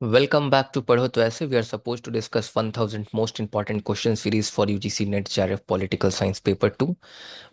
Welcome back to Padho to Aise. We are supposed to discuss 1000 most important question series for UGC NET JRF Political Science Paper 2.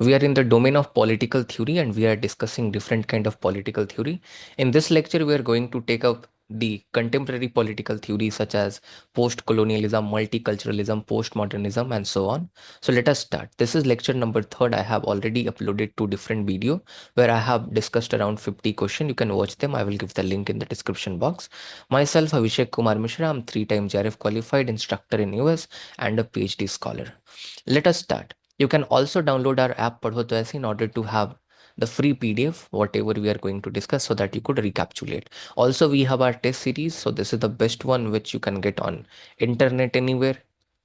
We are in the domain of political theory and we are discussing different kind of political theory. In this lecture, we are going to take up the contemporary political theories such as post-colonialism, multiculturalism, postmodernism, and so on. So let us start. This is lecture number 3rd. I have already uploaded 2 different video where I have discussed around 50 questions. You can watch them. I will give the link in the description box. Myself, Abhishek Kumar Mishra. I'm 3-time JRF qualified instructor in US and a PhD scholar. Let us start. You can also download our app Padho to Aise in order to have the free PDF, whatever we are going to discuss, so that you could recapitulate. Also, we have our test series. So this is the best one which you can get on internet anywhere,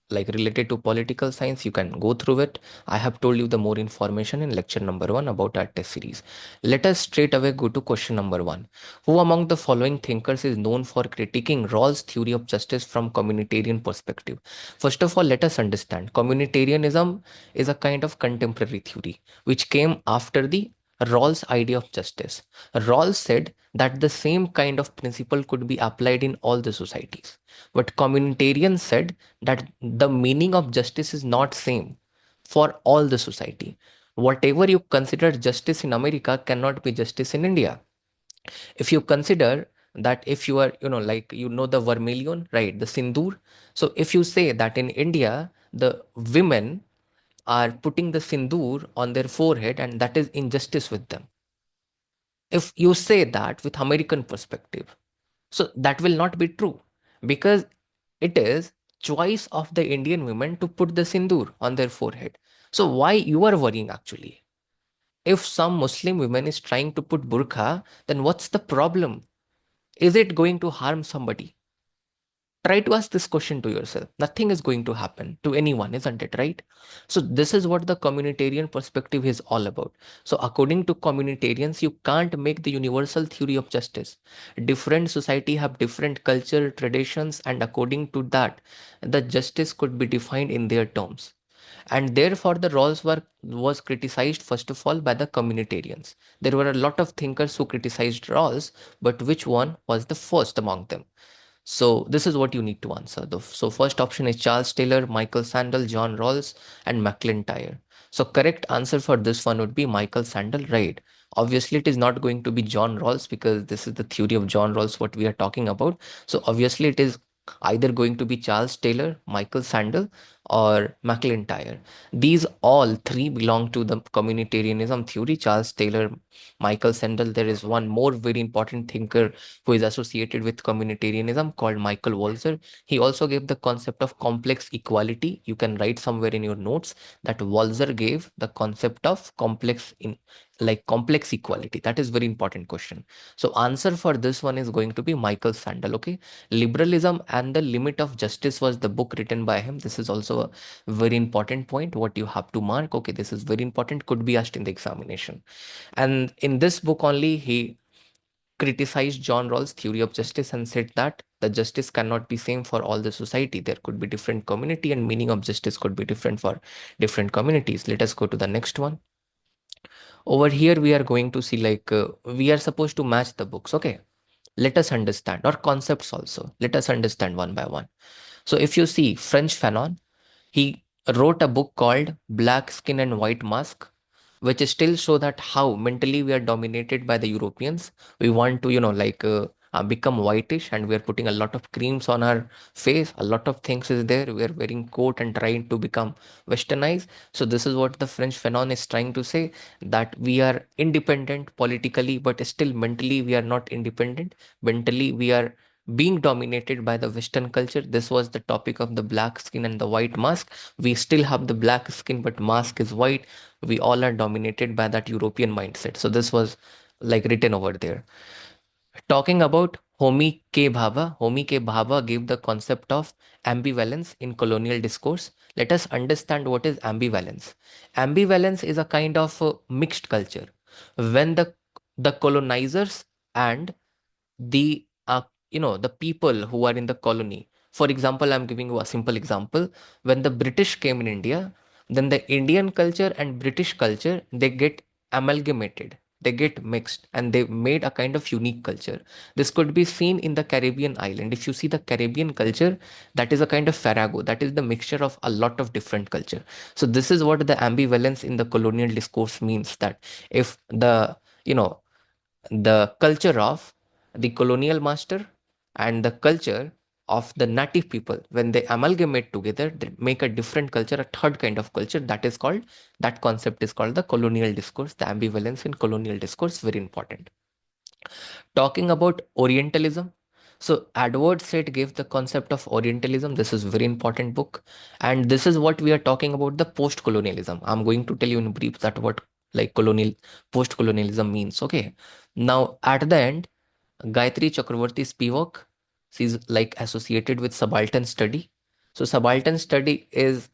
like related to political science. You can go through it. I have told you the more information in lecture number 1 about our test series. Let us straight away go to question number 1. Who among the following thinkers is known for critiquing Rawls' theory of justice from communitarian perspective? First of all, let us understand communitarianism is a kind of contemporary theory which came after the Rawls' idea of justice. Rawls said that the same kind of principle could be applied in all the societies. But communitarians said that the meaning of justice is not same for all the society. Whatever you consider justice in America cannot be justice in India. If you consider that, if you are, like, the vermilion, right, the sindoor. So if you say that in India the women are putting the sindoor on their forehead and that is injustice with them, if you say that with American perspective, so that will not be true, because it is choice of the Indian women to put the sindoor on their forehead. So why you are worrying actually? If some Muslim woman is trying to put burqa, then what's the problem? Is it going to harm somebody? Try to ask this question to yourself. Nothing is going to happen to anyone, isn't it, right? So this is what the communitarian perspective is all about. So according to communitarians, you can't make the universal theory of justice. Different society have different culture, traditions, and according to that, the justice could be defined in their terms. And therefore the Rawls were was criticized first of all by the communitarians. There were a lot of thinkers who criticized Rawls, but which one was the first among them? So this is what you need to answer. So first option is Charles Taylor, Michael Sandel, John Rawls, and McIntyre. So correct answer for this one would be Michael Sandel, right? Obviously, it is not going to be John Rawls because this is the theory of John Rawls what we are talking about. So obviously, it is either going to be Charles Taylor, Michael Sandel, or McIntyre. These all three belong to the communitarianism theory. Charles Taylor, Michael Sandel. There is one more very important thinker who is associated with communitarianism called Michael Walzer. He also gave the concept of complex equality. You can write somewhere in your notes that Walzer gave the concept of complex equality. That is very important question. So answer for this one is going to be Michael Sandel. Okay, Liberalism and the Limit of Justice was the book written by him. This is also a very important point. What you have to mark. Okay, this is very important. Could be asked in the examination. And in this book only, he criticized John Rawls' theory of justice and said that the justice cannot be same for all the society. There could be different community and meaning of justice could be different for different communities. Let us go to the next one. Over here, we are going to see we are supposed to match the books. Okay. Let us understand, or concepts also. Let us understand one by one. So if you see French Fanon, he wrote a book called Black Skin and White Mask, which still show that how mentally we are dominated by the Europeans. We want to, become whitish, and we are putting a lot of creams on our face. A lot of things is there. We are wearing coat and trying to become westernized. So this is what the French Fanon is trying to say, that we are independent politically, but still mentally we are not independent. Mentally we are being dominated by the Western culture. This was the topic of the black skin and the white mask. We still have the black skin, but mask is white. We all are dominated by that European mindset. So this was like written over there. Talking about Homi K. Bhabha gave the concept of ambivalence in colonial discourse. Let us understand what is ambivalence. Ambivalence is a kind of mixed culture. When the colonizers and the people who are in the colony. For example, I'm giving you a simple example. When the British came in India, then the Indian culture and British culture, they get amalgamated. they get mixed and they made a kind of unique culture. This could be seen in the Caribbean island. If you see the Caribbean culture, that is a kind of farrago, that is the mixture of a lot of different culture. So this is what the ambivalence in the colonial discourse means, that if the, you know, the culture of the colonial master and the culture of the native people, when they amalgamate together, they make a different culture, a third kind of culture, that is called, that concept is called the colonial discourse. The ambivalence in colonial discourse, very important. Talking about Orientalism, so Edward Said gave the concept of Orientalism. This is very important book, and this is what we are talking about, the post colonialism. I'm going to tell you in brief that what like colonial post colonialism means. Okay, now at the end, Gayatri Chakravarti Spivak, she's like associated with subaltern study. So subaltern study is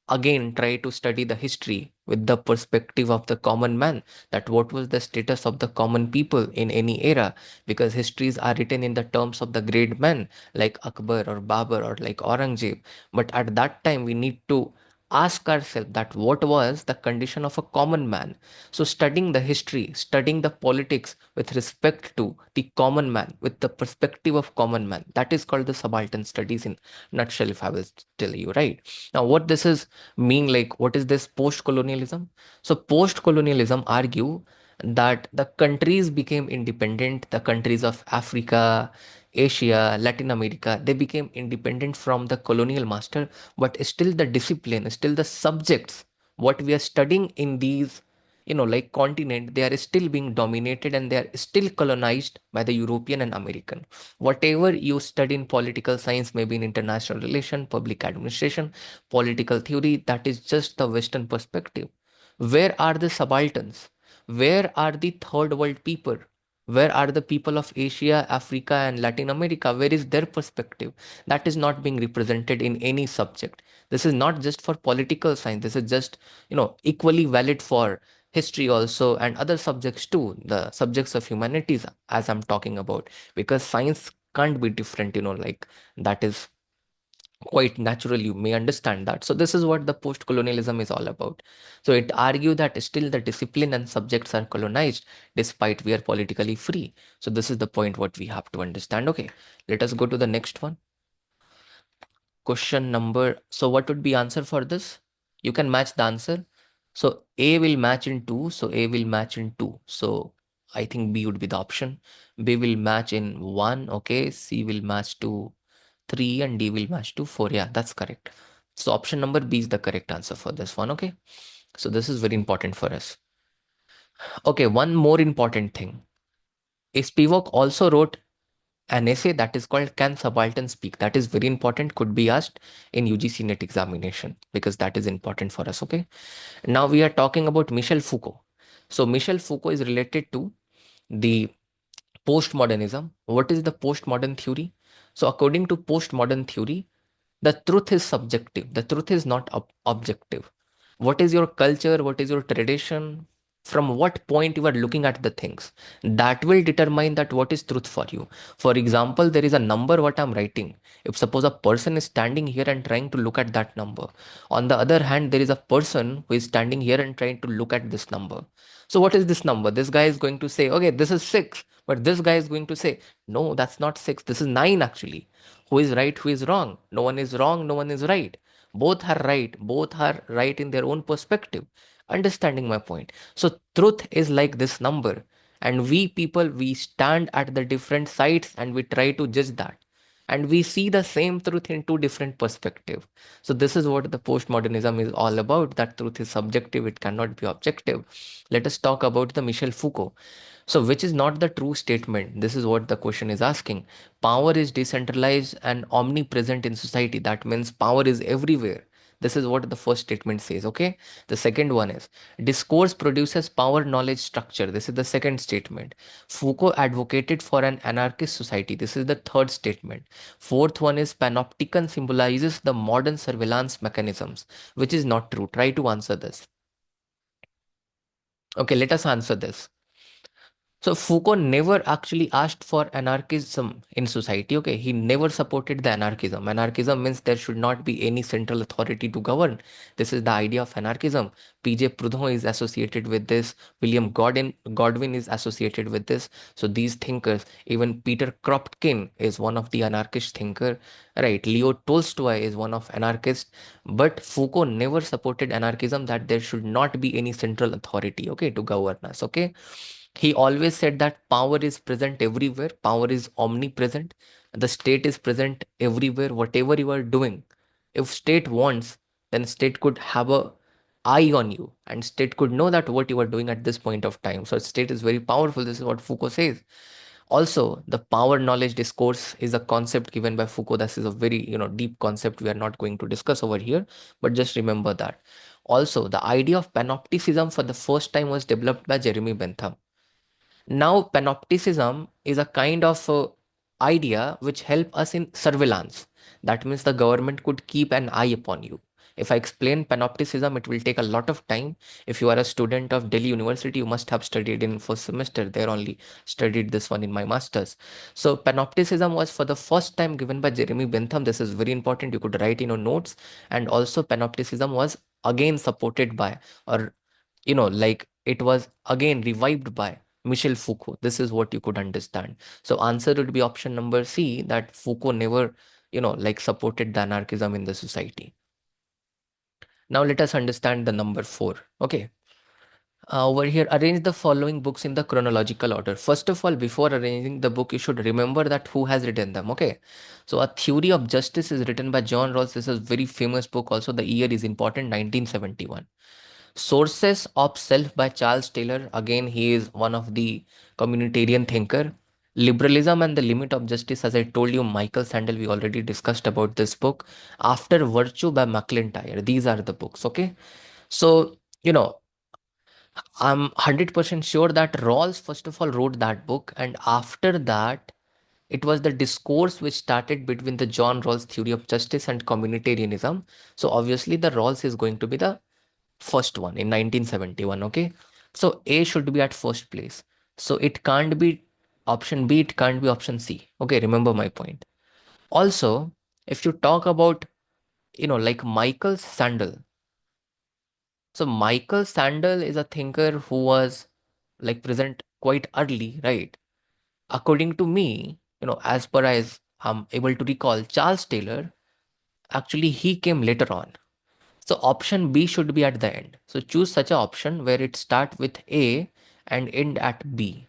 again try to study the history with the perspective of the common man, that what was the status of the common people in any era, because histories are written in the terms of the great men like Akbar or Babur or like Aurangzeb, but at that time we need to ask ourselves that what was the condition of a common man. So studying the history, studying the politics with respect to the common man, with the perspective of common man, that is called the subaltern studies in nutshell, if I will tell you, right? Now what this is mean, like what is this post colonialism? So post colonialism argue that the countries became independent, the countries of Africa, Asia, Latin America, they became independent from the colonial master, but still the discipline, still the subjects, what we are studying in these, like continent, they are still being dominated and they are still colonized by the European and American. Whatever you study in political science, maybe in international relation, public administration, political theory, that is just the Western perspective. Where are the subalterns? Where are the third world people? Where are the people of Asia, Africa, and Latin America? Where is their perspective? That is not being represented in any subject. This is not just for political science. This is just, equally valid for history also and other subjects too, the subjects of humanities, as I'm talking about, because science can't be different, like that is quite natural, you may understand that. So this is what the post colonialism is all about. So it argue that still the discipline and subjects are colonized despite we are politically free. So this is the point what we have to understand. Okay, let us go to the next one. Question number, so what would be answer for this? You can match the answer. So A will match in 2, so A will match in 2, so I think B would be the option. B will match in 1, okay, C will match to 3, and D will match to 4. Yeah, that's correct. So option number B is the correct answer for this one. Okay, so this is very important for us. Okay, one more important thing. Spivak also wrote an essay that is called Can Subaltern Speak? That is very important, could be asked in UGC NET examination, because that is important for us. Okay, now we are talking about Michel Foucault. So Michel Foucault is related to the postmodernism. What is the postmodern theory? So according to postmodern theory, the truth is subjective, the truth is not objective. What is your culture, what is your tradition, from what point you are looking at the things, that will determine that what is truth for you. For example, there is a number what I'm writing. If suppose a person is standing here and trying to look at that number, on the other hand there is a person who is standing here and trying to look at this number. So what is this number? This guy is going to say, okay, this is 6, but this guy is going to say, no, that's not 6, this is 9 actually. Who is right, who is wrong? No one is wrong, no one is right. Both are right, both are right in their own perspective. Understanding my point? So truth is like this number, and we people, we stand at the different sides and we try to judge that, and we see the same truth in two different perspectives. So this is what the postmodernism is all about, that truth is subjective, it cannot be objective. Let us talk about the Michel Foucault. So, which is not the true statement? This is what the question is asking. Power is decentralized and omnipresent in society. That means power is everywhere. This is what the first statement says. Okay. The second one is discourse produces power knowledge structure. This is the second statement. Foucault advocated for an anarchist society. This is the third statement. Fourth one is panopticon symbolizes the modern surveillance mechanisms, which is not true. Try to answer this. Okay, let us answer this. So Foucault never actually asked for anarchism in society. Okay, he never supported the anarchism. Anarchism means there should not be any central authority to govern. This is the idea of anarchism. P.J. Proudhon is associated with this. Godwin is associated with this. So these thinkers, even Peter Kropotkin is one of the anarchist thinker, right? Leo Tolstoy is one of anarchists. But Foucault never supported anarchism, that there should not be any central authority, okay, to govern us. Okay, he always said that power is present everywhere, power is omnipresent, the state is present everywhere, whatever you are doing. If state wants, then state could have a eye on you, and state could know that what you are doing at this point of time. So state is very powerful. This is what Foucault says. Also, the power knowledge discourse is a concept given by Foucault. This is a very, deep concept we are not going to discuss over here, but just remember that. Also, the idea of panopticism for the first time was developed by Jeremy Bentham. Now, panopticism is a kind of idea which help us in surveillance. That means the government could keep an eye upon you. If I explain panopticism, it will take a lot of time. If you are a student of Delhi University, you must have studied in first semester. There only studied this one in my masters. So panopticism was for the first time given by Jeremy Bentham. This is very important. You could write in your notes. And also panopticism was again supported by, or like it was again revived by Michel Foucault. This is what you could understand. So answer would be option number C, that Foucault never, like supported the anarchism in the society. Now let us understand the number 4. Okay. Over here, arrange the following books in the chronological order. First of all, before arranging the book, you should remember that who has written them. Okay. So, A Theory of Justice is written by John Rawls. This is a very famous book. Also, the year is important, 1971. Sources of Self by Charles Taylor. Again, he is one of the communitarian thinker. Liberalism and the Limit of Justice, as I told you, Michael Sandel, we already discussed about this book. After Virtue by McIntyre. These are the books, okay? So, I'm 100% sure that Rawls, first of all, wrote that book. And after that, it was the discourse which started between the John Rawls theory of justice and communitarianism. So obviously, the Rawls is going to be the first one in 1971. Okay, so A should be at first place. So it can't be option B, it can't be option C. Okay, remember my point. Also, if you talk about, like Michael Sandel. So Michael Sandel is a thinker who was like present quite early, right? According to me, as per as I'm able to recall, Charles Taylor, actually he came later on. So option B should be at the end. So choose such an option where it start with A and end at B.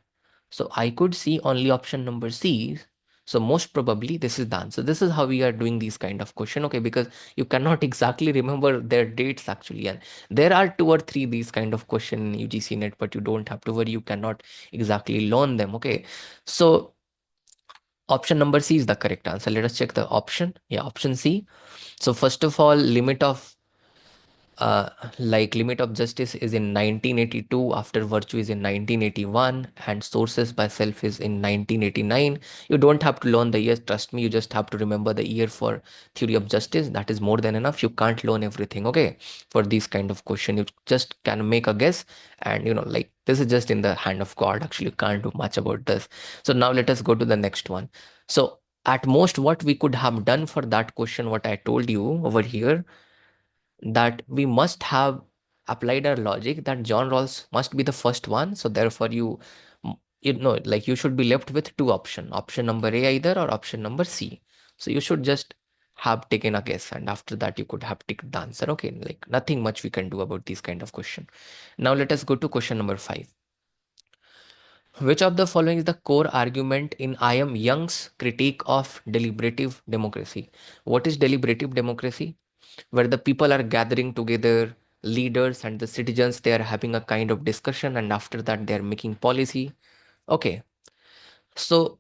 So I could see only option number C. So most probably this is the answer. This is how we are doing these kind of question. Okay, because you cannot exactly remember their dates actually. And there are 2 or 3 these kind of question in UGC net, but you don't have to worry. You cannot exactly learn them. Okay. So option number C is the correct answer. Let us check the option. Yeah, option C. So first of all, uh, Limit of Justice is in 1982, After Virtue is in 1981, and Sources by Self is in 1989. You don't have to learn the years, trust me, you just have to remember the year for Theory of Justice. That is more than enough. You can't learn everything, okay? For these kind of question, you just can make a guess, and like this is just in the hand of God. Actually, you can't do much about this. So now let us go to the next one. So at most, what we could have done for that question, what I told you over here, that we must have applied our logic that John Rawls must be the first one. So therefore, like you should be left with two option. Option number A either, or option number C. So you should just have taken a guess, and after that you could have ticked the answer. Okay, like nothing much we can do about these kind of question. Now let us go to question number 5. Which of the following is the core argument in I. M. Young's critique of deliberative democracy? What is deliberative democracy? Where the people are gathering together, leaders and the citizens, they are having a kind of discussion, and after that they are making policy. Okay, so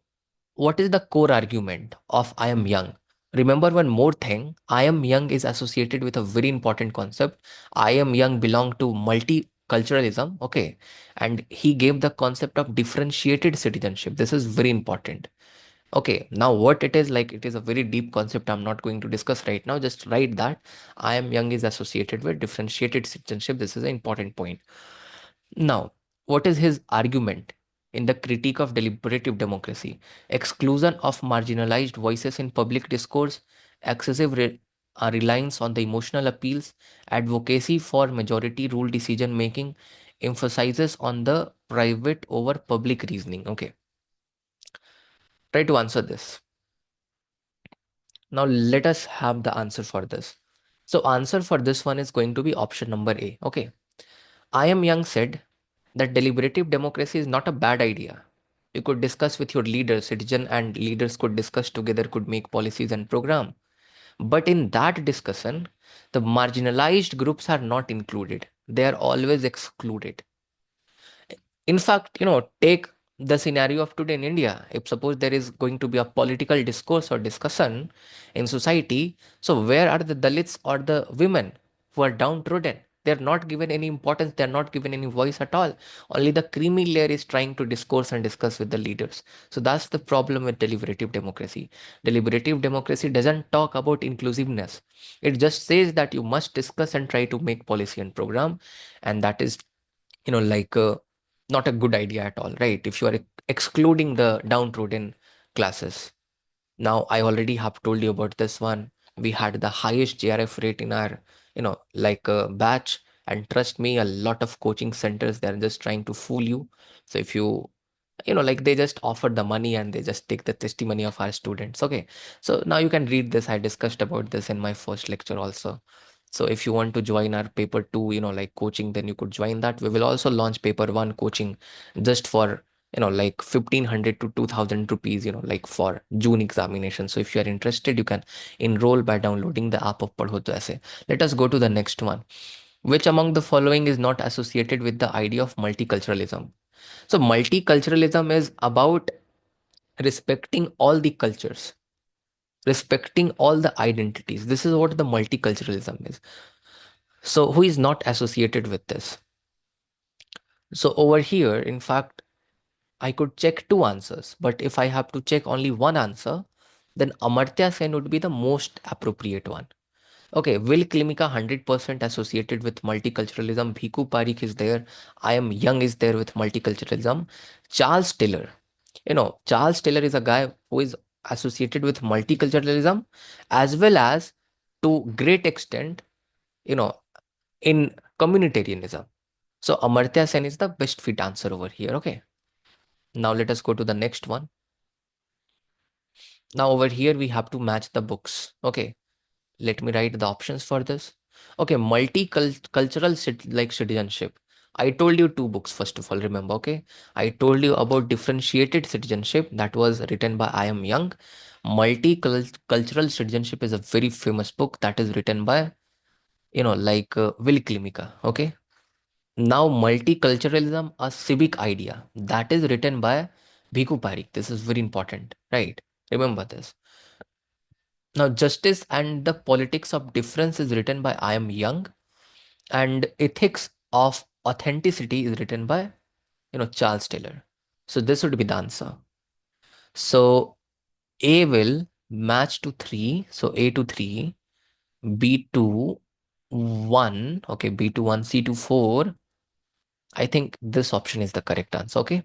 what is the core argument of I am young? Remember one more thing, I am young is associated with a very important concept. I am young belong to multiculturalism, okay, and he gave the concept of differentiated citizenship. This is very important. Okay, now what it is, like it is a very deep concept. I'm not going to discuss right now. Just write that I am young is associated with differentiated citizenship. This is an important point. Now, what is his argument? in the critique of deliberative democracy, exclusion of marginalized voices in public discourse, excessive reliance on the emotional appeals, advocacy for majority rule decision making, emphasizes on the private over public reasoning. Okay, try to answer this. Now let us have the answer for this. So answer for this one is going to be option number A. Okay. I am Young said that deliberative democracy is not a bad idea. You could discuss with your leaders, citizen and leaders could discuss together, could make policies and program. But in that discussion, the marginalized groups are not included. They are always excluded. In fact, take the scenario of today in India. If suppose there is going to be a political discourse or discussion in society, so where are the Dalits or the women who are downtrodden? They're not given any importance, they're not given any voice at all. Only the creamy layer is trying to discourse and discuss with the leaders. So that's the problem with deliberative democracy. Deliberative democracy doesn't talk about inclusiveness. It just says that you must discuss and try to make policy and program. And that is like not a good idea at all, right? If you are excluding the downtrodden classes. Now I already have told you about this one. We had the highest JRF rate in our batch, and trust me, a lot of coaching centers, they're just trying to fool you. So if like they just offer the money and they just take the testimony of our students. Okay, so now you can read this. I discussed about this in my first lecture also. So if you want to join our paper 2, like coaching, then you could join that. We will also launch paper 1 coaching just for 1500 to 2000 rupees, like for June examination. So if you are interested, you can enroll by downloading the app of Padho To Aise. Let us go to the next one. Which among the following is not associated with the idea of multiculturalism? So multiculturalism is about respecting all the cultures, respecting all the identities. This is what the multiculturalism is. So who is not associated with this? So over here, in fact, I could check two answers, but if I have to check only one answer, then Amartya Sen would be the most appropriate one. Okay, Will Klimika 100% associated with multiculturalism. Bhiku Parikh is there. I Am Young is there with multiculturalism. Charles Taylor. Charles Taylor is a guy who is associated with multiculturalism as well as to great extent, you know, in communitarianism. So Amartya Sen is the best fit answer over here. Okay. Now let us go to the next one. Now over here we have to match the books. Okay. Let me write the options for this. Okay, multicultural citizenship. I told you two books first of all, remember, okay? I told you about differentiated citizenship that was written by I Am Young. Multicultural citizenship is a very famous book that is written by, Will Klimika, okay? Now, multiculturalism, a civic idea that is written by Bhiku Parikh. This is very important, right? Remember this. Now, Justice and the Politics of Difference is written by I Am Young, and Ethics of Authenticity is written by, Charles Taylor. So this would be the answer. So A will match to 3. So A to 3, B to 1, okay, B to 1, C to 4. I think this option is the correct answer, okay?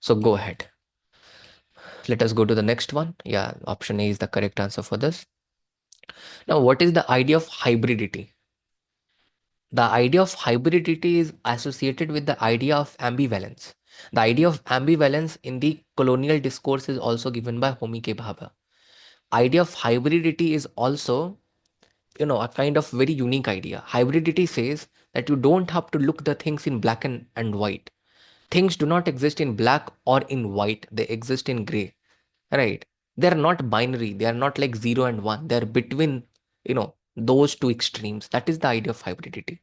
So go ahead. Let us go to the next one. Yeah, option A is the correct answer for this. Now, what is the idea of hybridity? The idea of hybridity is associated with the idea of ambivalence. The idea of ambivalence in the colonial discourse is also given by Homi K. Bhabha. Idea of hybridity is also, a kind of very unique idea. Hybridity says that you don't have to look the things in black and white. Things do not exist in black or in white. They exist in gray, right? They're not binary. They are not like 0 and 1. They're between, those two extremes. That is the idea of hybridity.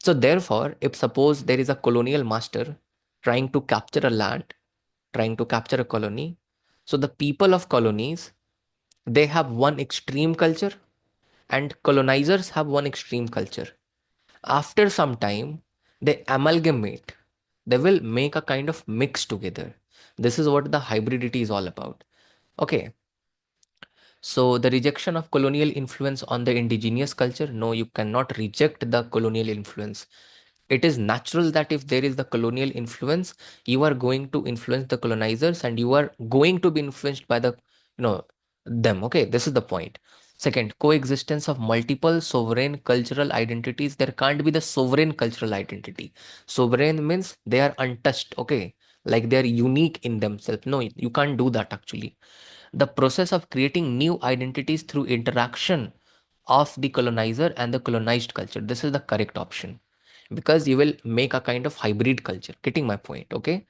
So therefore, if suppose there is a colonial master trying to capture a land, trying to capture a colony, so the people of colonies, they have one extreme culture and colonizers have one extreme culture. After some time, they amalgamate. They will make a kind of mix together. This is what the hybridity is all about. Okay. So the rejection of colonial influence on the indigenous culture. No, you cannot reject the colonial influence. It is natural that if there is the colonial influence, you are going to influence the colonizers and you are going to be influenced by the, you know, them. Okay, this is the point. Second, coexistence of multiple sovereign cultural identities. There can't be the sovereign cultural identity. Sovereign means they are untouched, okay, like they are unique in themselves. No, you can't do that actually. The process of creating new identities through interaction of the colonizer and the colonized culture. This is the correct option, because you will make a kind of hybrid culture. Getting my point? Okay.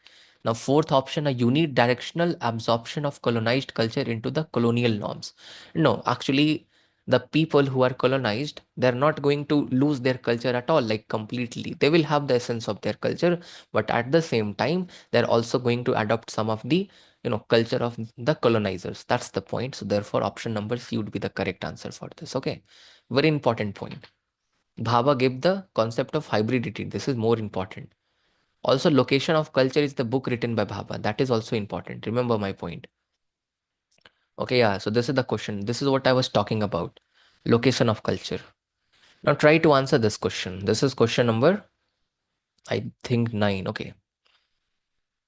Now, fourth option, a unidirectional absorption of colonized culture into the colonial norms. No, actually, the people who are colonized, they're not going to lose their culture at all, like completely. They will have the essence of their culture, but at the same time, they're also going to adopt some of the, culture of the colonizers. That's the point. So therefore, option number C would be the correct answer for this. Okay. Very important point. Bhabha gave the concept of hybridity. This is more important. Also, location of culture is the book written by Bhabha. That is also important. Remember my point. Okay, yeah. So this is the question. This is what I was talking about. Location of culture. Now try to answer this question. This is question number, I think, 9. Okay.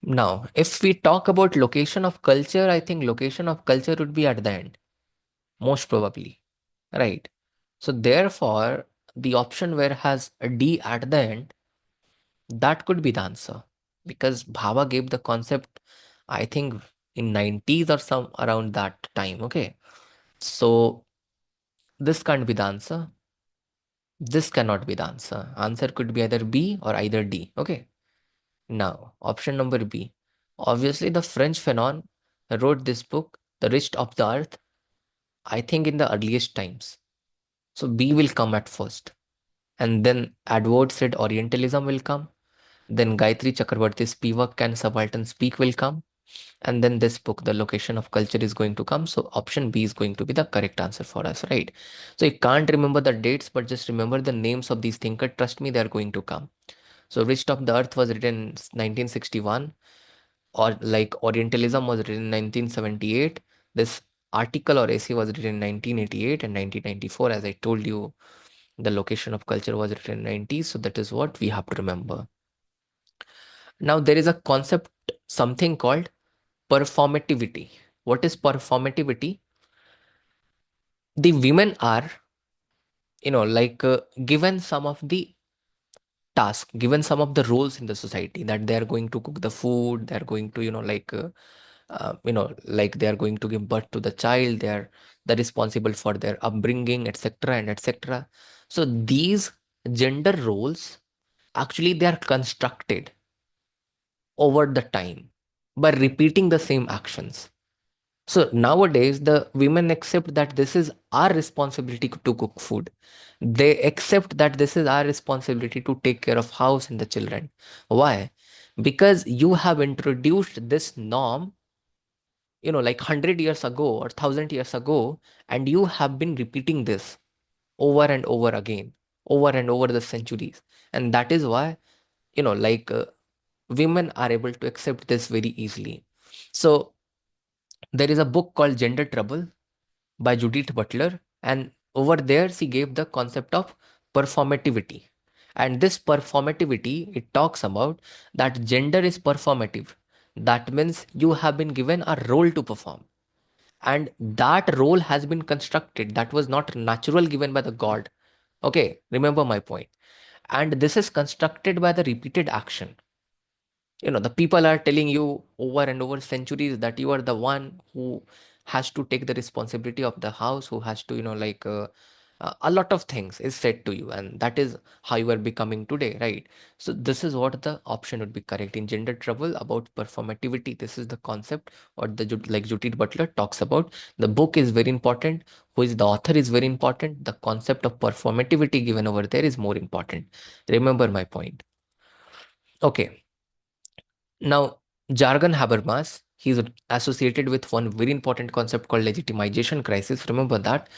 Now, if we talk about location of culture, I think location of culture would be at the end, most probably. Right. So therefore, the option where has a D at the end, that could be the answer, because Bhava gave the concept, I think, in 90s or some around that time. Okay. So this can't be the answer. This cannot be the answer. Answer could be either B or either D. Okay. Now, option number B. Obviously, the French Fanon wrote this book, The Rich of the Earth, I think in the earliest times. So B will come at first. And then Edward said Orientalism will come. Then Gayatri Chakrabarti's Spivak and Subaltern Speak will come. And then this book, The Location of Culture, is going to come. So option B is going to be the correct answer for us, right? So you can't remember the dates, but just remember the names of these thinkers. Trust me, they are going to come. So Rich of the Earth was written in 1961, or like Orientalism was written in 1978. This article or essay was written in 1988 and 1994. As I told you, the Location of Culture was written in 90s. So that is what we have to remember. Now there is a concept, something called performativity. What is performativity? The women are, given some of the task, given some of the roles in the society, that they are going to cook the food, they are going to, like they are going to give birth to the child, they're responsible for their upbringing, etc. and etc. So these gender roles, actually they are constructed over the time by repeating the same actions. So nowadays, the women accept that this is our responsibility to cook food. They accept that this is our responsibility to take care of house and the children. Why? Because you have introduced this norm, like 100 years ago or 1,000 years ago, and you have been repeating this over and over again, over and over the centuries. And that is why, women are able to accept this very easily. So there is a book called Gender Trouble by Judith Butler. And over there, she gave the concept of performativity. And this performativity, it talks about that gender is performative. That means you have been given a role to perform. And that role has been constructed. That was not natural given by the God. Okay, remember my point. And this is constructed by the repeated action. The people are telling you over and over centuries that you are the one who has to take the responsibility of the house, who has to, a lot of things is said to you, and that is how you are becoming today, right? So this is what the option would be correct in Gender Trouble about performativity. This is the concept, or like Judith Butler talks about. The book is very important. Who is the author is very important. The concept of performativity given over there is more important. Remember my point. Okay. Now, Jargon Habermas, he's associated with one very important concept called legitimization crisis. Remember that.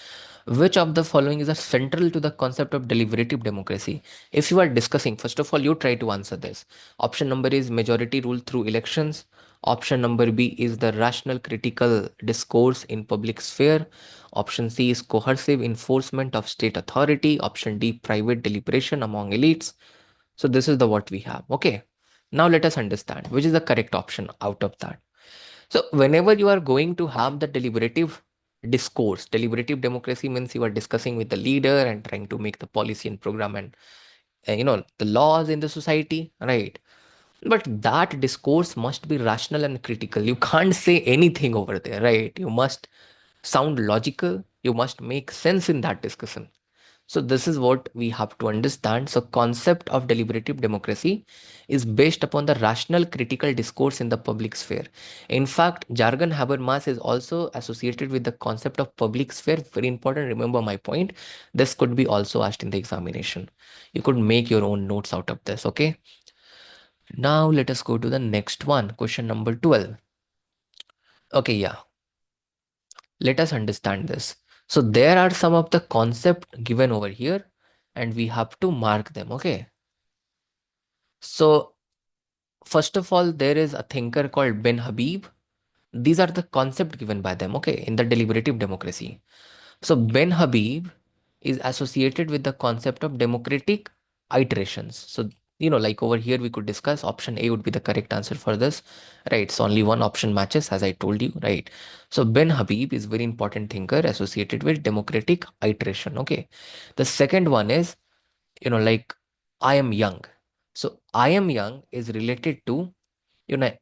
Which of the following is a central to the concept of deliberative democracy? If you are discussing, first of all, you try to answer this. Option number is majority rule through elections. Option number B is the rational critical discourse in public sphere. Option C is coercive enforcement of state authority. Option D, private deliberation among elites. So this is the what we have. Okay. Now let us understand which is the correct option out of that. So whenever you are going to have the deliberative discourse, deliberative democracy means you are discussing with the leader and trying to make the policy and program and the laws in the society, right? But that discourse must be rational and critical. You can't say anything over there, right? You must sound logical. You must make sense in that discussion. So this is what we have to understand. So concept of deliberative democracy is based upon the rational critical discourse in the public sphere. In fact, jargon Habermas is also associated with the concept of public sphere. Very important. Remember my point. This could be also asked in the examination. You could make your own notes out of this. Okay. Now let us go to the next one. Question number 12. Okay, yeah. Let us understand this. So there are some of the concept given over here and we have to mark them. Okay. So first of all, there is a thinker called Ben Habib. These are the concept given by them. Okay. In the deliberative democracy. So Ben Habib is associated with the concept of democratic iterations. So, like over here, we could discuss option A would be the correct answer for this, right? So only one option matches, as I told you, right? So Ben Habib is very important thinker associated with democratic iteration. Okay. The second one is, like I am young. So I am young is related to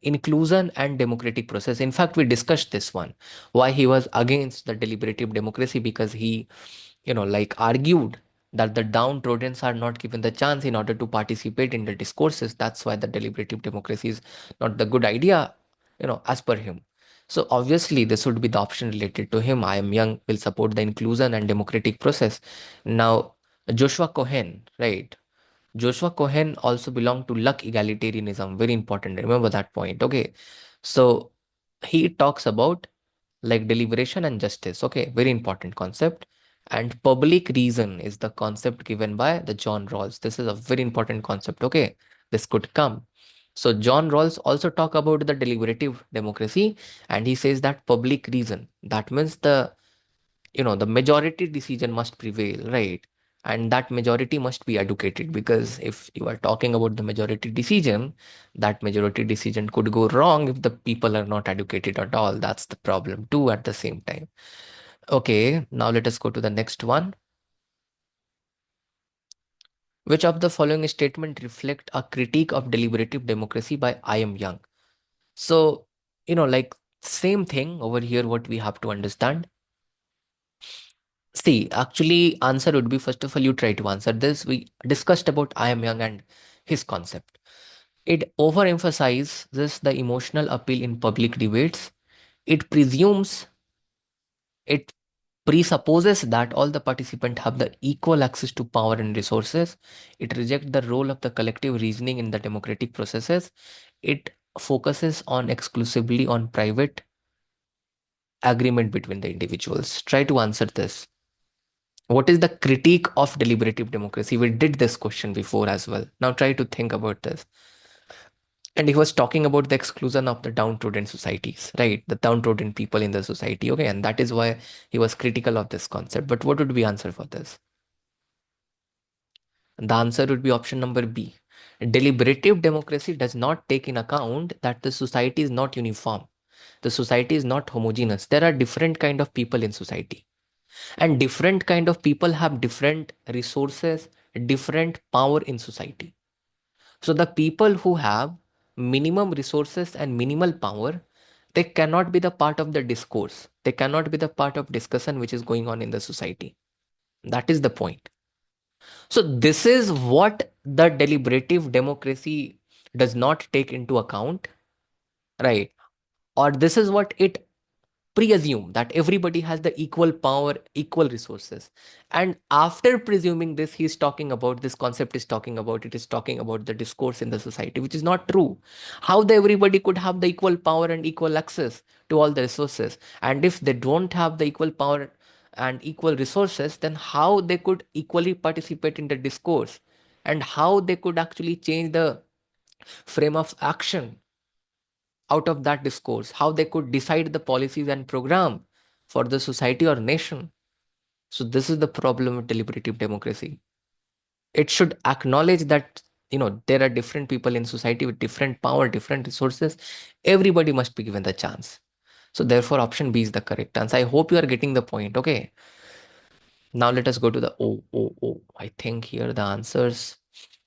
inclusion and democratic process. In fact, we discussed this one, why he was against the deliberative democracy, because he argued that the downtrodden are not given the chance in order to participate in the discourses. That's why the deliberative democracy is not the good idea, as per him. So obviously this would be the option related to him. I am young will support the inclusion and democratic process. Now Joshua Cohen, right? Joshua Cohen also belonged to luck egalitarianism. Very important. Remember that point. Okay. So he talks about like deliberation and justice. Okay. Very important concept. And public reason is the concept given by the John Rawls. This is a very important concept. Okay. This could come. So John Rawls also talk about the deliberative democracy and he says that public reason. That means the majority decision must prevail, right? And that majority must be educated, because if you are talking about the majority decision, that majority decision could go wrong if the people are not educated at all. That's the problem too at the same time. Okay, now let us go to the next one. Which of the following statement reflect a critique of deliberative democracy by I am Young? So, like same thing over here, what we have to understand. See, actually, answer would be first of all, you try to answer this. We discussed about I am young and his concept. It overemphasizes the emotional appeal in public debates. It presumes, it presupposes that all the participants have the equal access to power and resources. It rejects the role of the collective reasoning in the democratic processes. It focuses on exclusively on private agreement between the individuals. Try to answer this. What is the critique of deliberative democracy? We did this question before as well. Now try to think about this. And he was talking about the exclusion of the downtrodden societies, right? The downtrodden people in the society. Okay. And that is why he was critical of this concept. But what would be answer for this? And the answer would be option number B. Deliberative democracy does not take in account that the society is not uniform. The society is not homogeneous. There are different kind of people in society, and different kind of people have different resources, different power in society. So the people who have minimum resources and minimal power, they cannot be the part of the discourse, they cannot be the part of discussion which is going on in the society. That is the point. So this is what the deliberative democracy does not take into account, right? Or this is what it presume, that everybody has the equal power, equal resources. And after presuming this, he's talking about this concept, is talking about it, is talking about the discourse in the society, which is not true. How the everybody could have the equal power and equal access to all the resources? And if they don't have the equal power and equal resources, then how they could equally participate in the discourse, and how they could actually change the frame of action out of that discourse, how they could decide the policies and program for the society or nation. So this is the problem with deliberative democracy. It should acknowledge that there are different people in society with different power, different resources. Everybody must be given the chance. So therefore, option B is the correct answer. I hope you are getting the point. Okay. Now let us go to the I think here the answers.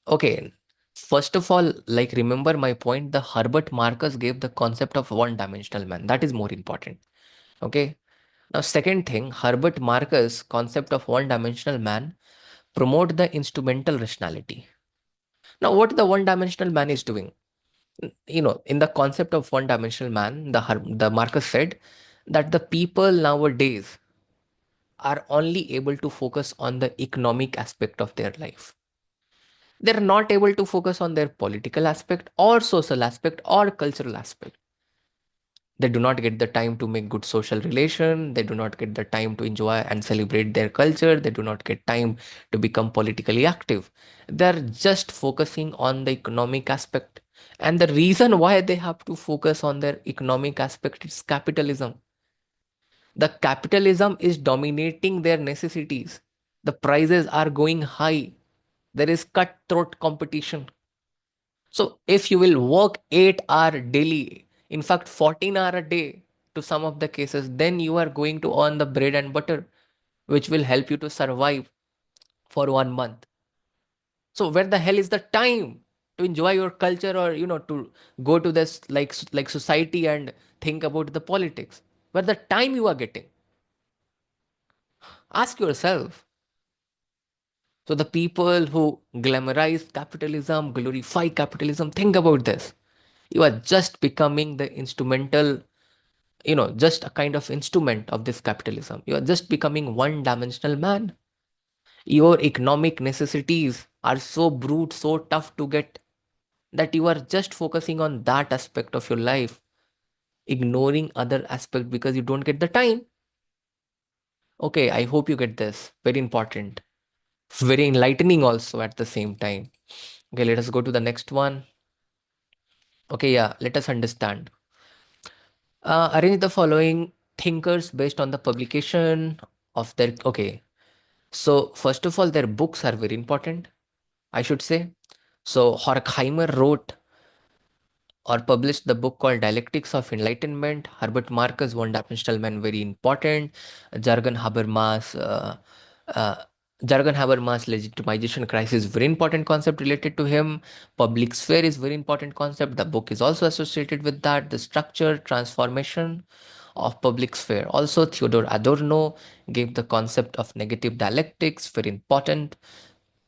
Okay. First of all, like remember my point, the Herbert Marcus gave the concept of one-dimensional man. That is more important. Okay. Now, second thing, Herbert Marcus' concept of one-dimensional man promote the instrumental rationality. Now, what the one-dimensional man is doing? In the concept of one-dimensional man, the Marcus said that the people nowadays are only able to focus on the economic aspect of their life. They're not able to focus on their political aspect or social aspect or cultural aspect. They do not get the time to make good social relation. They do not get the time to enjoy and celebrate their culture. They do not get time to become politically active. They're just focusing on the economic aspect. And the reason why they have to focus on their economic aspect is capitalism. The capitalism is dominating their necessities. The prices are going high. There is cutthroat competition. So if you will work 8 hour daily, in fact 14 hour a day to some of the cases, then you are going to earn the bread and butter, which will help you to survive for 1 month. So where the hell is the time to enjoy your culture, or to go to this like society and think about the politics? Where the time you are getting? Ask yourself. So the people who glamorize capitalism, glorify capitalism, think about this. You are just becoming the instrumental, just a kind of instrument of this capitalism. You are just becoming one dimensional man. Your economic necessities are so brute, so tough to get, that you are just focusing on that aspect of your life, ignoring other aspect because you don't get the time. Okay, I hope you get this. Very important. Very enlightening also at the same time. Okay, let us go to the next one. Okay, yeah, let us understand. Arrange the following thinkers based on the publication of their. Okay, so first of all, their books are very important, I should say. So Horkheimer wrote or published the book called Dialectics of Enlightenment. Herbert Marcus, One Dimensional Man, very important. Jürgen Habermas, Jürgen Habermas legitimization crisis, very important concept related to him. Public sphere is very important concept. The book is also associated with that. The structure, transformation of public sphere. Also, Theodor Adorno gave the concept of negative dialectics, very important.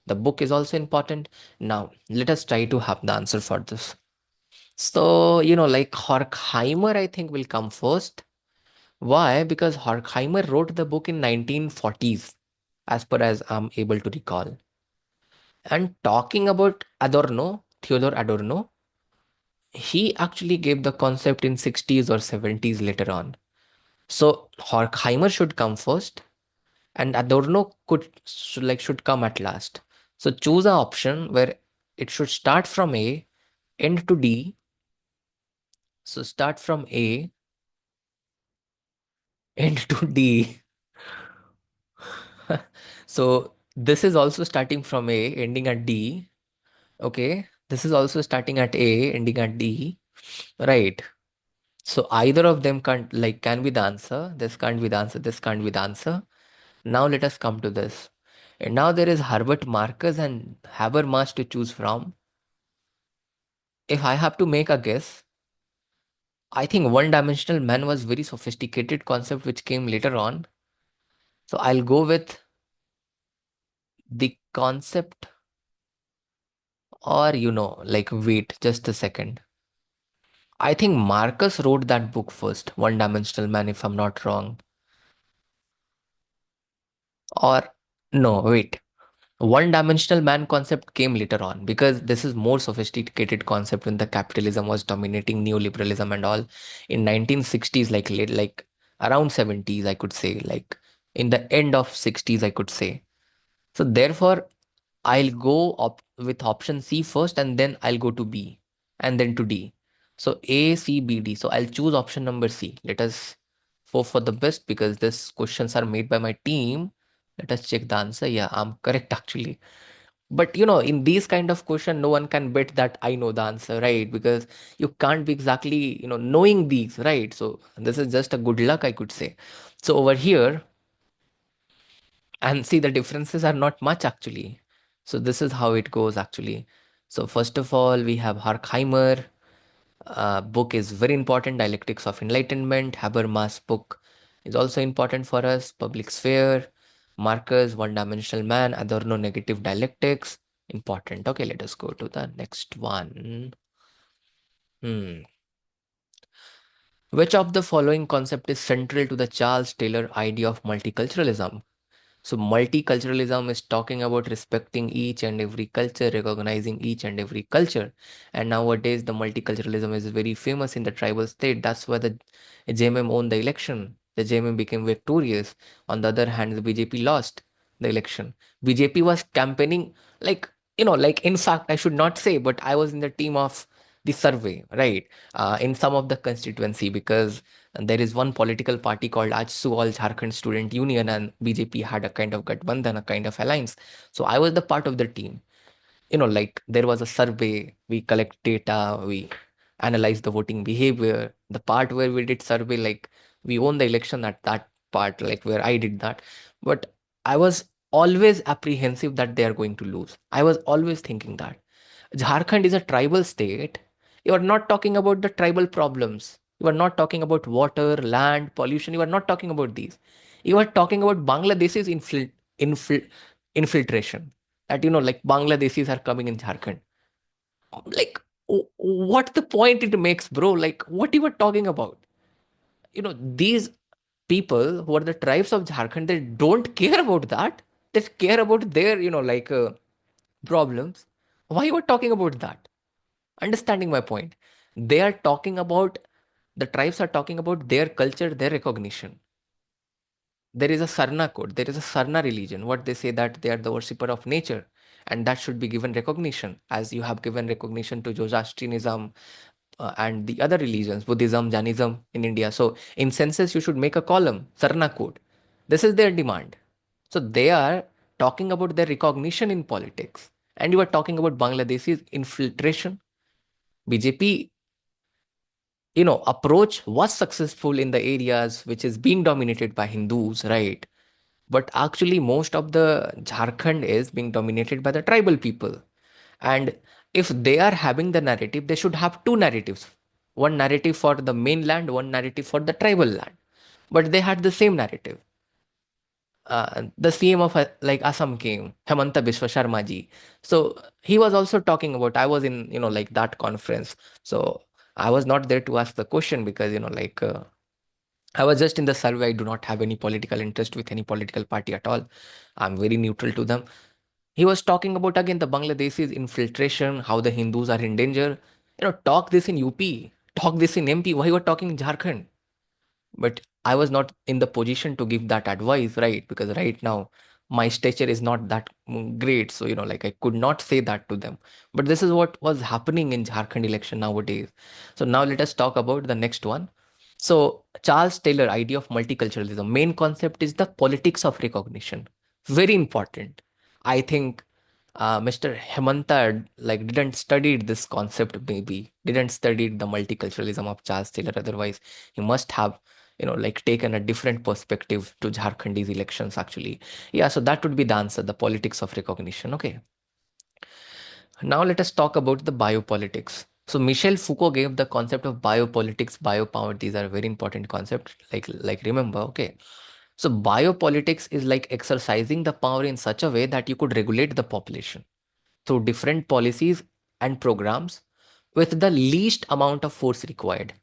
The book is also important. Now, let us try to have the answer for this. So, like Horkheimer, I think will come first. Why? Because Horkheimer wrote the book in 1940s, as per as I'm able to recall. And talking about Adorno, Theodor Adorno, he actually gave the concept in 60s or 70s later on. So Horkheimer should come first, and Adorno should come at last. So choose an option where it should start from A, end to D. So start from A, end to D. So this is also starting from A, ending at D. Okay. This is also starting at A, ending at D. Right. So either of them can be the answer. This can't be the answer. This can't be the answer. Now let us come to this. And now there is Herbert Marcus and Habermas to choose from. If I have to make a guess, I think one-dimensional man was very sophisticated concept which came later on. So I'll go with the concept, or wait just a second. I think Marcus wrote that book first, One Dimensional Man, if I'm not wrong. Or no, wait. One dimensional man concept came later on, because this is more sophisticated concept when the capitalism was dominating neoliberalism and all in 1960s, like around 70s, I could say, like in the end of 60s, I could say. So therefore, I'll go with option C first, and then I'll go to B, and then to D. So A, C, B, D. So I'll choose option number C. Let us hope for the best, because these questions are made by my team. Let us check the answer. Yeah, I'm correct actually. But in these kind of question, no one can bet that I know the answer, right? Because you can't be exactly knowing these, right? So this is just a good luck, I could say. So over here, and see, the differences are not much actually. So this is how it goes actually. So first of all, we have Horkheimer. Book is very important. Dialectics of Enlightenment. Habermas book is also important for us. Public Sphere. Marcus, One Dimensional Man. Adorno, Negative Dialectics. Important. Okay, let us go to the next one. Hmm. Which of the following concept is central to the Charles Taylor idea of multiculturalism? So, multiculturalism is talking about respecting each and every culture, recognizing each and every culture. And nowadays, the multiculturalism is very famous in the tribal state. That's why the JMM won the election. The JMM became victorious. On the other hand, the BJP lost the election. BJP was campaigning like, like in fact, I should not say, but I was in the team of the survey, right? In some of the constituency because and there is one political party called AJSU, All Jharkhand Student Union, and BJP had a kind of Gathbandhan, a kind of alliance. So I was the part of the team. Like there was a survey, we collect data, we analyze the voting behavior. The part where we did survey, like we won the election at that part, like where I did that. But I was always apprehensive that they are going to lose. I was always thinking that. Jharkhand is a tribal state. You are not talking about the tribal problems. You are not talking about water, land, pollution. You are not talking about these. You are talking about Bangladesh's infil- infiltration. That, like Bangladeshis are coming in Jharkhand. Like, what the point it makes, bro? Like, what you were talking about? These people who are the tribes of Jharkhand, they don't care about that. They care about their, problems. Why you were talking about that? Understanding my point. They are talking about, the tribes are talking about their culture, their recognition. There is a Sarna code, there is a Sarna religion. What they say that they are the worshipper of nature, and that should be given recognition, as you have given recognition to Zoroastrianism and the other religions, Buddhism, Jainism in India. So in census, you should make a column, Sarna code. This is their demand. So they are talking about their recognition in politics, and you are talking about Bangladesh's infiltration. BJP approach was successful in the areas which is being dominated by Hindus, right? But actually, most of the Jharkhand is being dominated by the tribal people. And if they are having the narrative, they should have two narratives, one narrative for the mainland, one narrative for the tribal land. But they had the same narrative. The CM of like Assam came, Hemanta Biswa Sharma ji. So he was also talking about, I was in, like that conference. So I was not there to ask the question because, I was just in the survey. I do not have any political interest with any political party at all. I'm very neutral to them. He was talking about again the Bangladeshis infiltration, how the Hindus are in danger. Talk this in UP, talk this in MP. Why you are talking in Jharkhand? But I was not in the position to give that advice, right? Because right now my stature is not that great. So, like I could not say that to them. But this is what was happening in Jharkhand election nowadays. So now let us talk about the next one. So Charles Taylor idea of multiculturalism. Main concept is the politics of recognition. Very important. I think Mr. Hemanta like didn't study this concept, maybe didn't study the multiculturalism of Charles Taylor. Otherwise, he must have like taken a different perspective to Jharkhand's elections actually. Yeah, so that would be the answer, the politics of recognition. Okay. Now let us talk about the biopolitics. So Michel Foucault gave the concept of biopolitics, biopower. These are very important concepts. Like remember, okay. So biopolitics is like exercising the power in such a way that you could regulate the population through different policies and programs with the least amount of force required.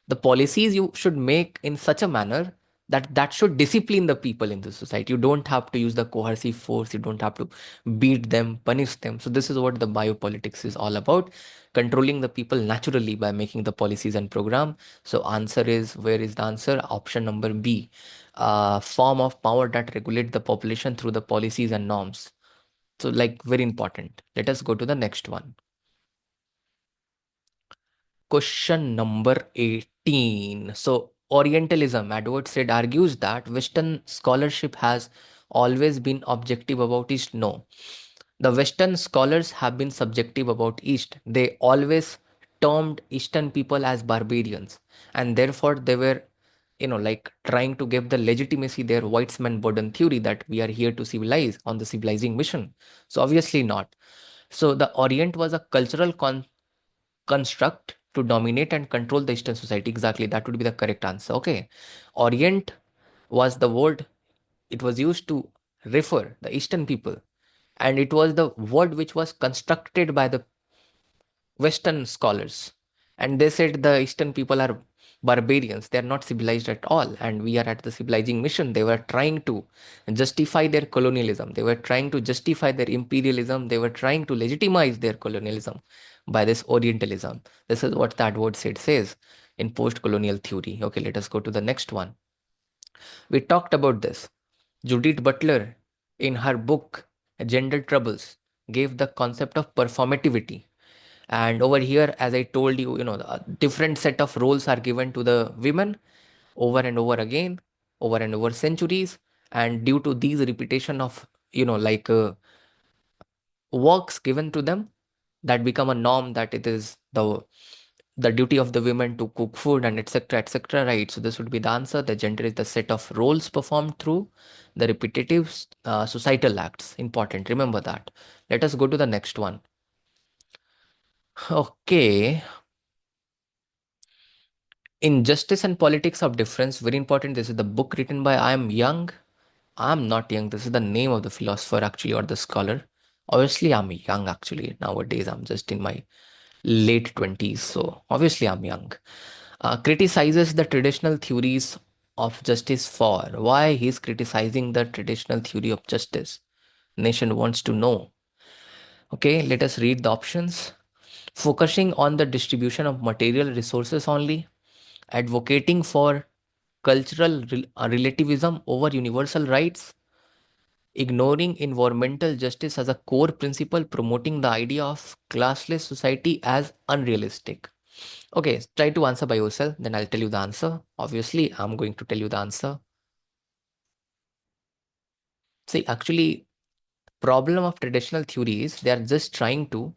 The policies you should make in such a manner that should discipline the people in the society. You don't have to use the coercive force, you don't have to beat them, punish them. So this is what the biopolitics is all about, controlling the people naturally by making the policies and program. So answer is, where is the answer? Option number B, form of power that regulate the population through the policies and norms. So like very important. Let us go to the next one. Question number 18. So, Orientalism, Edward Said, argues that Western scholarship has always been objective about is no. The Western scholars have been subjective about East. They always termed Eastern people as barbarians, and therefore they were, like trying to give the legitimacy their whitesman burden theory that we are here to civilize on the civilizing mission. So obviously not. So the Orient was a cultural construct to dominate and control the Eastern society. Exactly, that would be the correct answer. Okay, Orient was the word, it was used to refer the Eastern people, and it was the word which was constructed by the Western scholars. And they said the Eastern people are barbarians, they are not civilized at all, and we are at the civilizing mission. They were trying to justify their colonialism, they were trying to justify their imperialism, they were trying to legitimize their colonialism by this Orientalism. This is what that word says in post colonial theory. Okay, let us go to the next one. We talked about this. Judith Butler, in her book Gender Troubles, gave the concept of performativity. And over here, as I told you, a different set of roles are given to the women over and over again, over and over centuries. And due to these repetition of, works given to them, that become a norm that it is the duty of the women to cook food and etc etc, right? So this would be the answer. The gender is the set of roles performed through the repetitive societal acts. Important, remember that. Let us go to the next one. Okay, in Justice and Politics of Difference, very important, this is the book written by I am young. I'm not young, this is the name of the philosopher actually, or the scholar. Obviously I'm young actually, nowadays I'm just in my late 20s, so obviously I'm young. Criticizes the traditional theories of justice. For why he's criticizing the traditional theory of justice, nation wants to know. Okay, let us read the options. Focusing on the distribution of material resources only, advocating for cultural relativism over universal rights, ignoring environmental justice as a core principle, promoting the idea of classless society as unrealistic. Okay, try to answer by yourself, then I'll tell you the answer. Obviously, I'm going to tell you the answer. See, actually, problem of traditional theory is they are just trying to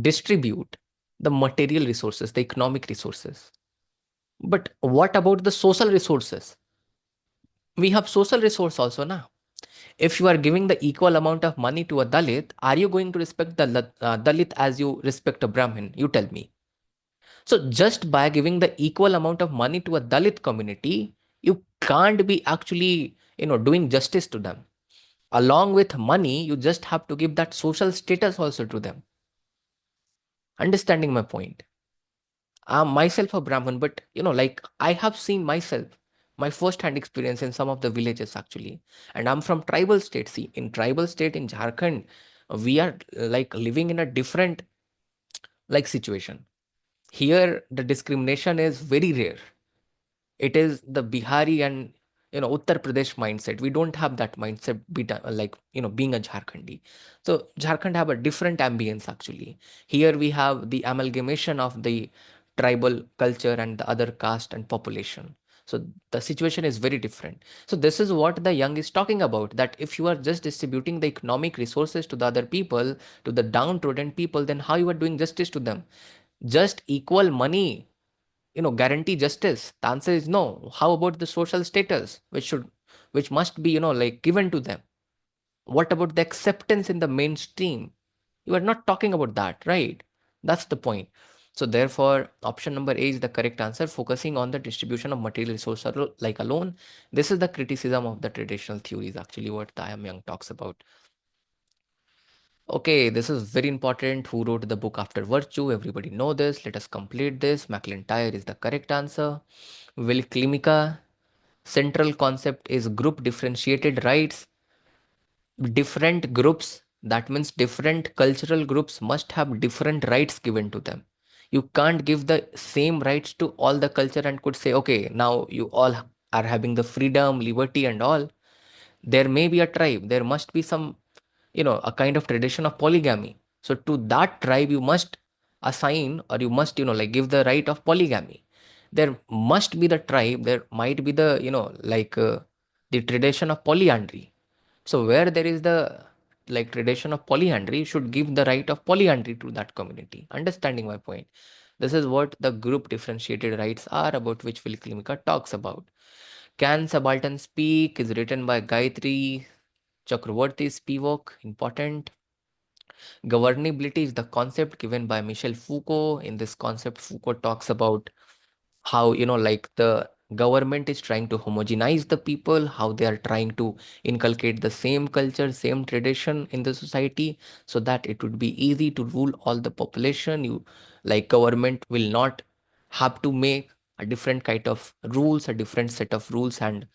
distribute the material resources, the economic resources. But what about the social resources? We have social resource also now. If you are giving the equal amount of money to a Dalit, are you going to respect the Dalit as you respect a Brahmin? You tell me. So just by giving the equal amount of money to a Dalit community, you can't be actually, doing justice to them. Along with money, you just have to give that social status also to them. Understanding my point? I'm myself a Brahmin, but I have seen myself, my first-hand experience in some of the villages actually. And I'm from tribal state. See, in tribal state in Jharkhand, we are like living in a different like situation. Here, the discrimination is very rare. It is the Bihari and Uttar Pradesh mindset. We don't have that mindset. Like being a Jharkhandi, so Jharkhand have a different ambience actually. Here we have the amalgamation of the tribal culture and the other caste and population. So the situation is very different. So this is what the young is talking about. That if you are just distributing the economic resources to the other people, to the downtrodden people, then how you are doing justice to them? Just equal money guarantee justice? The answer is no. How about the social status which must be like given to them? What about the acceptance in the mainstream? You are not talking about that, right? That's the point. So therefore option number A is the correct answer, focusing on the distribution of material resources like alone. This is the criticism of the traditional theories actually, what the I am young talks about. Okay, this is very important. Who wrote the book After Virtue? Everybody know this. Let us complete this. McIntyre is the correct answer. Will Klimica, central concept is group differentiated rights. Different groups, that means different cultural groups must have different rights given to them. You can't give the same rights to all the culture and could say, okay, now you all are having the freedom, liberty, and all. There may be a tribe, there must be some a kind of tradition of polygamy. So to that tribe you must assign, or you must like give the right of polygamy. There must be the tribe, there might be the the tradition of polyandry. So where there is the like tradition of polyandry, you should give the right of polyandry to that community. Understanding my point? This is what the group differentiated rights are, about which Vilklimika talks about. Can Subaltern Speak is written by Gayatri Chakravarti Spivak. Important. Governability is the concept given by Michel Foucault. In this concept, Foucault talks about how, like the government is trying to homogenize the people, how they are trying to inculcate the same culture, same tradition in the society, so that it would be easy to rule all the population. You, like, government will not have to make a different kind of rules, a different set of rules, and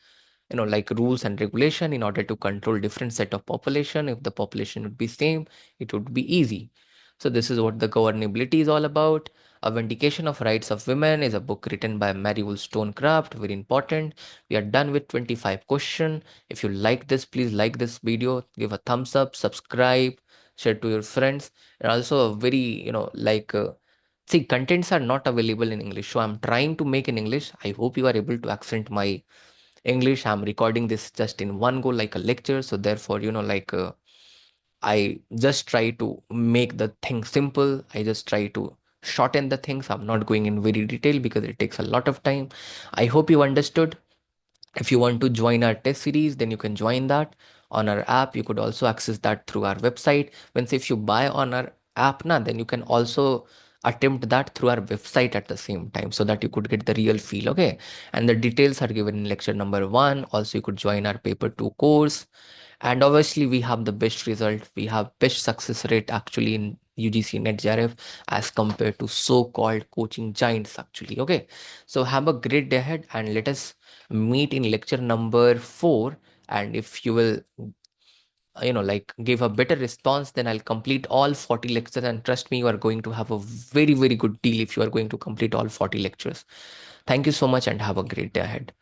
like rules and regulation in order to control different set of population. If the population would be same, it would be easy. So this is what the governability is all about. A Vindication of Rights of Women is a book written by Mary Wollstonecraft. Very important. We are done with 25 question. If you like this, please like this video, give a thumbs up, subscribe, share to your friends. And also a very, see, contents are not available in English, so I'm trying to make in English. I hope you are able to accent my English. I'm recording this just in one go like a lecture. So therefore, I just try to make the thing simple. I just try to shorten the things. I'm not going in very detail because it takes a lot of time. I hope you understood. If you want to join our test series, then you can join that on our app. You could also access that through our website. Once if you buy on our app now, then you can also attempt that through our website at the same time, so that you could get the real feel. Okay. And the details are given in lecture number 1. Also, you could join our paper 2 course. And obviously, we have the best result. We have best success rate actually in UGC NET JRF as compared to so-called coaching giants actually. Okay. So have a great day ahead, and let us meet in lecture number 4. And if you will, like, give a better response, then I'll complete all 40 lectures. And trust me, you are going to have a very, very good deal if you are going to complete all 40 lectures. Thank you so much and have a great day ahead.